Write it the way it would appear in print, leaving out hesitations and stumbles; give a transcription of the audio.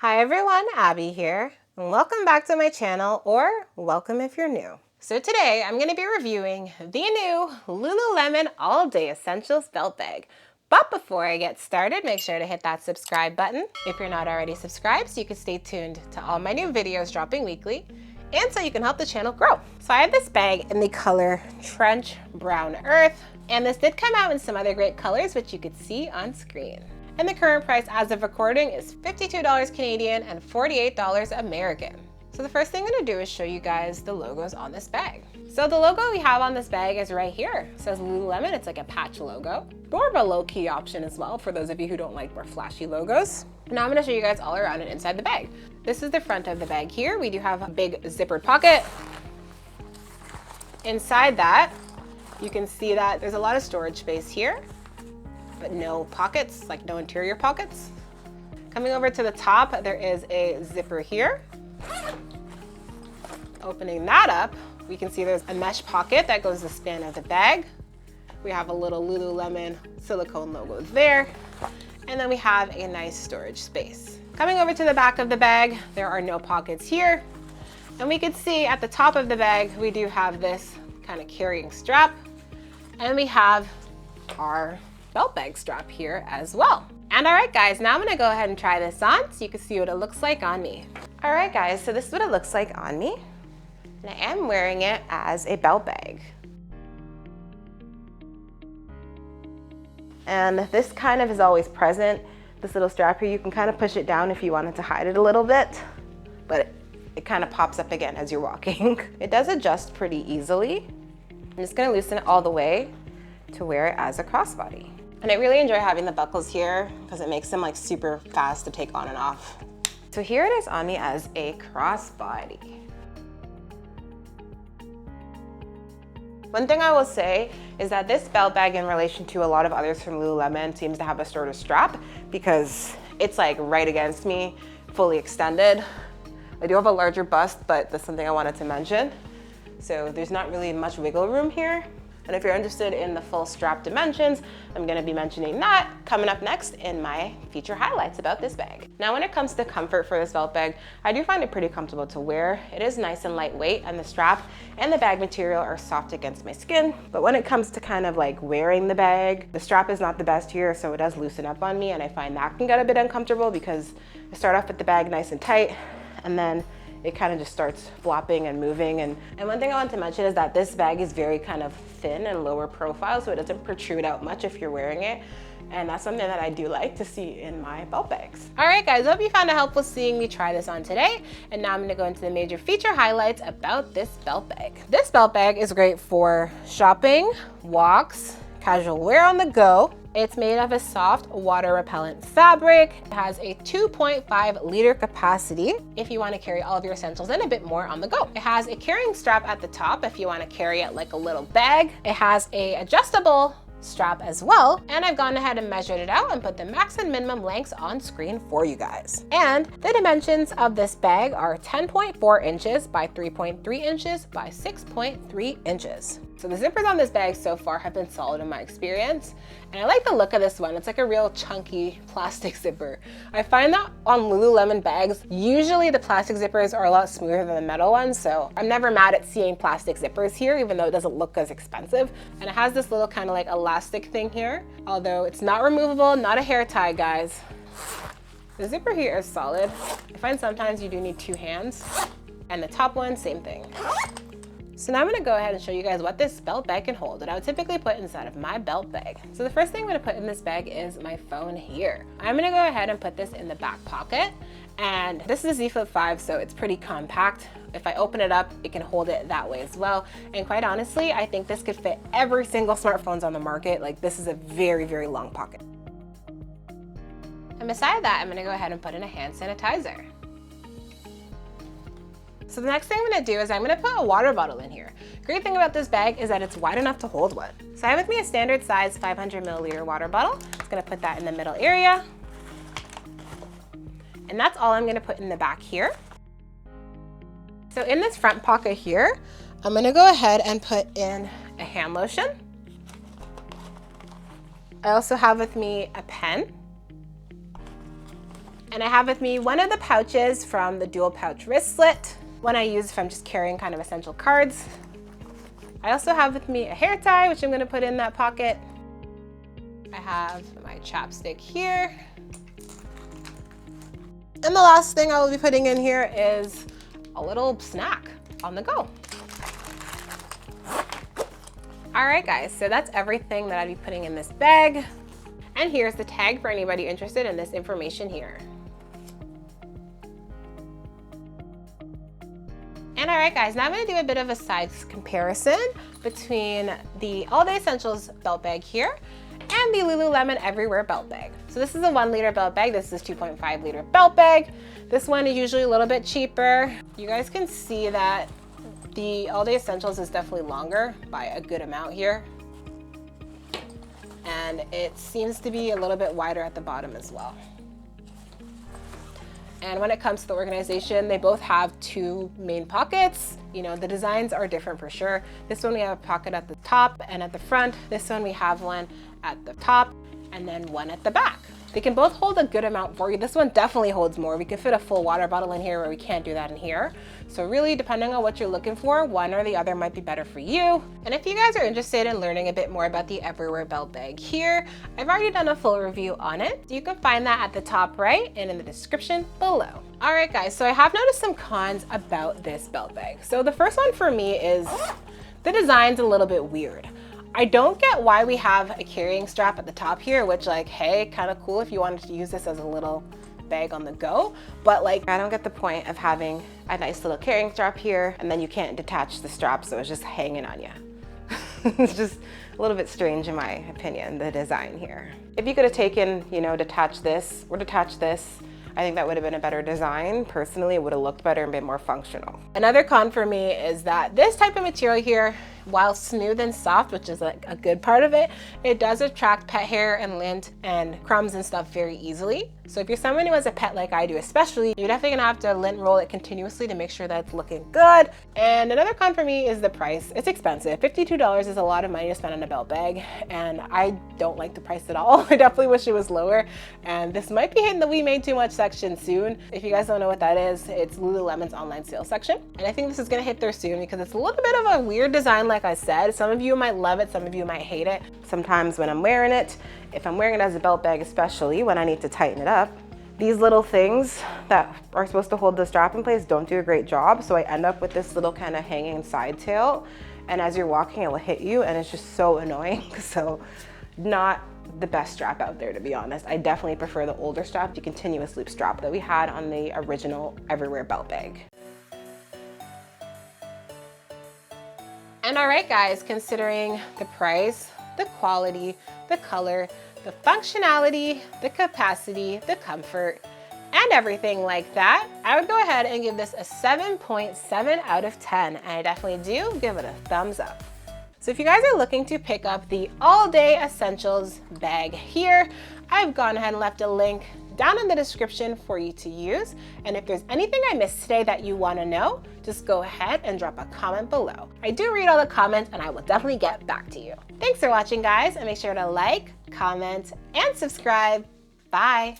Hi everyone, Abby here, and welcome back to my channel, or welcome if you're new. So today I'm going to be reviewing the new Lululemon All Day Essentials belt bag. But before I get started, make sure to hit that subscribe button if you're not already subscribed so you can stay tuned to all my new videos dropping weekly and so you can help the channel grow. So I have this bag in the color Trench Brown Earth, and this did come out in some other great colors which you could see on screen. And the current price as of recording is $52 Canadian and $48 American. So the first thing I'm gonna do is show you guys the logos on this bag. So the logo we have on this bag is right here. It says Lululemon, it's like a patch logo. More of a low-key option as well for those of you who don't like more flashy logos. Now I'm gonna show you guys all around and inside the bag. This is the front of the bag here. We do have a big zippered pocket. Inside that, you can see that there's a lot of storage space here, but no pockets, like no interior pockets. Coming over to the top, there is a zipper here. Opening that up, we can see there's a mesh pocket that goes the span of the bag. We have a little Lululemon silicone logo there. And then we have a nice storage space. Coming over to the back of the bag, there are no pockets here. And we can see at the top of the bag, we do have this kind of carrying strap. And we have our belt bag strap here as well. And all right guys, now I'm gonna go ahead and try this on so you can see what it looks like on me. All right guys, so this is what it looks like on me. And I am wearing it as a belt bag. And this kind of is always present. This little strap here, you can kind of push it down if you wanted to hide it a little bit, but it kind of pops up again as you're walking. It does adjust pretty easily. I'm just gonna loosen it all the way to wear it as a crossbody. And I really enjoy having the buckles here because it makes them like super fast to take on and off. So here it is on me as a crossbody. One thing I will say is that this belt bag in relation to a lot of others from Lululemon seems to have a sort of strap because it's like right against me, fully extended. I do have a larger bust, but that's something I wanted to mention. So there's not really much wiggle room here. And if you're interested in the full strap dimensions, I'm gonna be mentioning that coming up next in my feature highlights about this bag. Now, when it comes to comfort for this belt bag, I do find it pretty comfortable to wear. It is nice and lightweight, and the strap and the bag material are soft against my skin. But when it comes to kind of like wearing the bag, the strap is not the best here, so it does loosen up on me, and I find that can get a bit uncomfortable because I start off with the bag nice and tight, and then it kind of just starts flopping and moving. And one thing I want to mention is that this bag is very kind of thin and lower profile, so it doesn't protrude out much if you're wearing it. And that's something that I do like to see in my belt bags. All right guys, I hope you found it helpful seeing me try this on today. And now I'm gonna go into the major feature highlights about this belt bag. This belt bag is great for shopping, walks, casual wear on the go. It's made of a soft water repellent fabric. It has a 2.5 liter capacity if you want to carry all of your essentials and a bit more on the go. It has a carrying strap at the top if you want to carry it like a little bag. It has a adjustable strap as well, and I've gone ahead and measured it out and put the max and minimum lengths on screen for you guys. And the dimensions of this bag are 10.4 inches by 3.3 inches by 6.3 inches. So the zippers on this bag so far have been solid in my experience, and I like the look of this one. It's like a real chunky plastic zipper. I find that on Lululemon bags, usually the plastic zippers are a lot smoother than the metal ones, so I'm never mad at seeing plastic zippers here, even though it doesn't look as expensive. And it has this little kind of like elastic thing here, although it's not removable, not a hair tie, guys. The zipper here is solid. I find sometimes you do need two hands, and the top one, same thing. So now I'm gonna go ahead and show you guys what this belt bag can hold that I would typically put inside of my belt bag. So the first thing I'm gonna put in this bag is my phone here. I'm gonna go ahead and put this in the back pocket, and this is a Z Flip 5, so it's pretty compact. If I open it up, it can hold it that way as well. And quite honestly, I think this could fit every single smartphones on the market. Like, this is a very, very long pocket. And beside that, I'm gonna go ahead and put in a hand sanitizer. So the next thing I'm gonna do is I'm gonna put a water bottle in here. Great thing about this bag is that it's wide enough to hold one. So I have with me a standard size 500 milliliter water bottle. I'm just gonna put that in the middle area. And that's all I'm gonna put in the back here. So in this front pocket here, I'm gonna go ahead and put in a hand lotion. I also have with me a pen. And I have with me one of the pouches from the dual pouch wristlet, one I use if I'm just carrying kind of essential cards. I also have with me a hair tie, which I'm gonna put in that pocket. I have my chapstick here. And the last thing I will be putting in here is a little snack on the go. All right guys, so that's everything that I'd be putting in this bag. And here's the tag for anybody interested in this information here. And all right guys, now I'm gonna do a bit of a size comparison between the All Day Essentials belt bag here and the Lululemon Everywhere belt bag. So this is a 1 liter belt bag. This is 2.5 liter belt bag. This one is usually a little bit cheaper. You guys can see that the All Day Essentials is definitely longer by a good amount here. And it seems to be a little bit wider at the bottom as well. And when it comes to the organization, they both have 2 main pockets. You know, the designs are different for sure. This one we have a pocket at the top and at the front. This one we have one at the top and then one at the back. They can both hold a good amount for you. This one definitely holds more. We could fit a full water bottle in here where we can't do that in here. So really, depending on what you're looking for, one or the other might be better for you. And if you guys are interested in learning a bit more about the Everywhere belt bag here, I've already done a full review on it. You can find that at the top right and in the description below. All right guys, so I have noticed some cons about this belt bag. So the first one for me is the design's a little bit weird. I don't get why we have a carrying strap at the top here, which like, hey, kind of cool if you wanted to use this as a little bag on the go. But like, I don't get the point of having a nice little carrying strap here and then you can't detach the strap, so it's just hanging on you. It's just a little bit strange in my opinion, the design here. If you could have taken, you know, detach this or detach this, I think that would have been a better design. Personally, it would have looked better and been more functional. Another con for me is that this type of material here, while smooth and soft, which is like a good part of it, it does attract pet hair and lint and crumbs and stuff very easily. So if you're someone who has a pet like I do especially, you're definitely gonna have to lint roll it continuously to make sure that it's looking good. And another con for me is the price. It's expensive. $52 is a lot of money to spend on a belt bag, and I don't like the price at all. I definitely wish it was lower. And this might be hitting the We Made Too Much section soon. If you guys don't know what that is, it's Lululemon's online sales section. And I think this is gonna hit there soon because it's a little bit of a weird design, like I said. Some of you might love it, some of you might hate it. Sometimes when I'm wearing it, if I'm wearing it as a belt bag, especially when I need to tighten it up, these little things that are supposed to hold the strap in place don't do a great job. So I end up with this little kind of hanging side tail. And as you're walking, it will hit you and it's just so annoying. So not the best strap out there, to be honest. I definitely prefer the older strap, the continuous loop strap that we had on the original Everywhere belt bag. And all right guys, considering the price, the quality, the color, the functionality, the capacity, the comfort, and everything like that, I would go ahead and give this a 7.7 out of 10. And I definitely do give it a thumbs up. So if you guys are looking to pick up the All Day Essentials bag here, I've gone ahead and left a link down in the description for you to use. And if there's anything I missed today that you want to know, just go ahead and drop a comment below. I do read all the comments and I will definitely get back to you. Thanks for watching guys, and make sure to like, comment, and subscribe. Bye.